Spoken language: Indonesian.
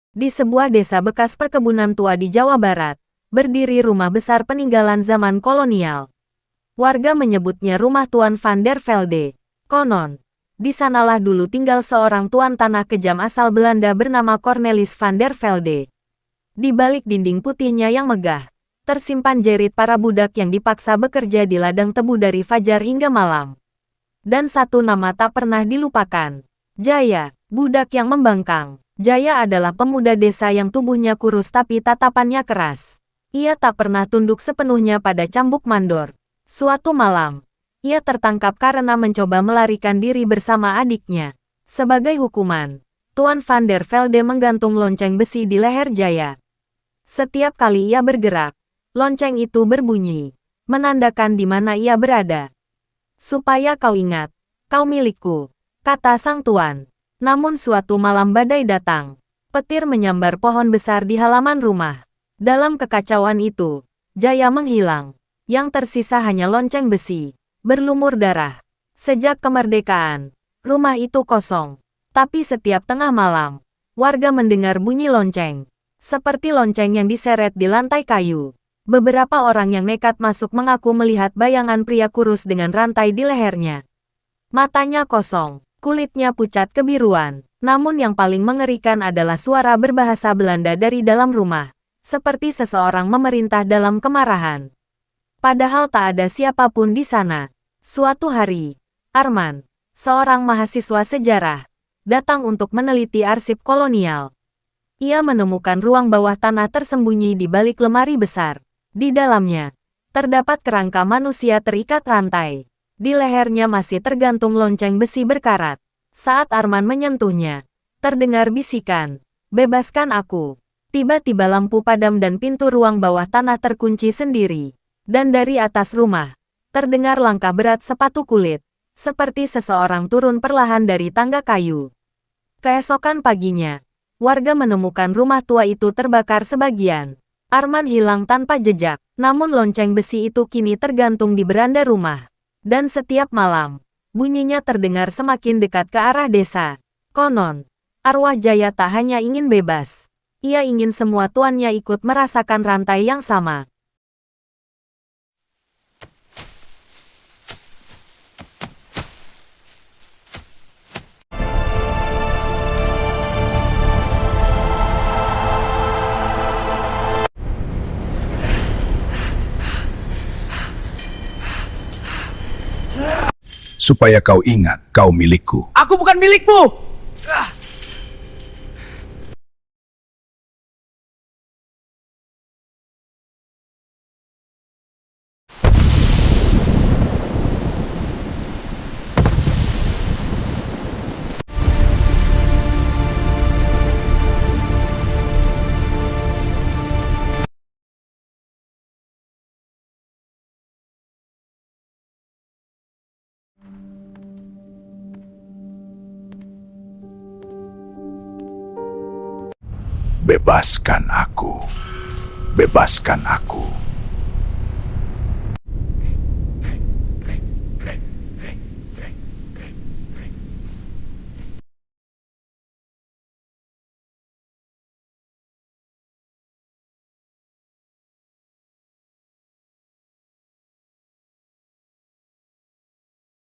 Di sebuah desa bekas perkebunan tua di Jawa Barat, berdiri rumah besar peninggalan zaman kolonial. Warga menyebutnya rumah Tuan van der Velde. Konon, di sanalah dulu tinggal seorang tuan tanah kejam asal Belanda bernama Cornelis van der Velde. Di balik dinding putihnya yang megah, tersimpan jerit para budak yang dipaksa bekerja di ladang tebu dari fajar hingga malam. Dan satu nama tak pernah dilupakan. Jaya, budak yang membangkang. Jaya adalah pemuda desa yang tubuhnya kurus tapi tatapannya keras. Ia tak pernah tunduk sepenuhnya pada cambuk mandor. Suatu malam, ia tertangkap karena mencoba melarikan diri bersama adiknya. Sebagai hukuman, Tuan van der Velde menggantung lonceng besi di leher Jaya. Setiap kali ia bergerak, lonceng itu berbunyi, menandakan di mana ia berada. "Supaya kau ingat, kau milikku," kata sang tuan. Namun suatu malam badai datang. Petir menyambar pohon besar di halaman rumah. Dalam kekacauan itu, Jaya menghilang. Yang tersisa hanya lonceng besi, berlumur darah. Sejak kemerdekaan, rumah itu kosong. Tapi setiap tengah malam, warga mendengar bunyi lonceng. Seperti lonceng yang diseret di lantai kayu. Beberapa orang yang nekat masuk mengaku melihat bayangan pria kurus dengan rantai di lehernya. Matanya kosong. Kulitnya pucat kebiruan. Namun yang paling mengerikan adalah suara berbahasa Belanda dari dalam rumah. Seperti seseorang memerintah dalam kemarahan. Padahal tak ada siapapun di sana. Suatu hari, Arman, seorang mahasiswa sejarah, datang untuk meneliti arsip kolonial. Ia menemukan ruang bawah tanah tersembunyi di balik lemari besar. Di dalamnya, terdapat kerangka manusia terikat rantai. Di lehernya masih tergantung lonceng besi berkarat. Saat Arman menyentuhnya, terdengar bisikan, "Bebaskan aku." Tiba-tiba lampu padam dan pintu ruang bawah tanah terkunci sendiri. Dan dari atas rumah, terdengar langkah berat sepatu kulit, seperti seseorang turun perlahan dari tangga kayu. Keesokan paginya, warga menemukan rumah tua itu terbakar sebagian. Arman hilang tanpa jejak, namun lonceng besi itu kini tergantung di beranda rumah. Dan setiap malam, bunyinya terdengar semakin dekat ke arah desa. Konon, arwah Jaya tak hanya ingin bebas. Ia ingin semua tuannya ikut merasakan rantai yang sama. Supaya kau ingat, kau milikku. Aku bukan milikmu! Bebaskan aku. Bebaskan aku.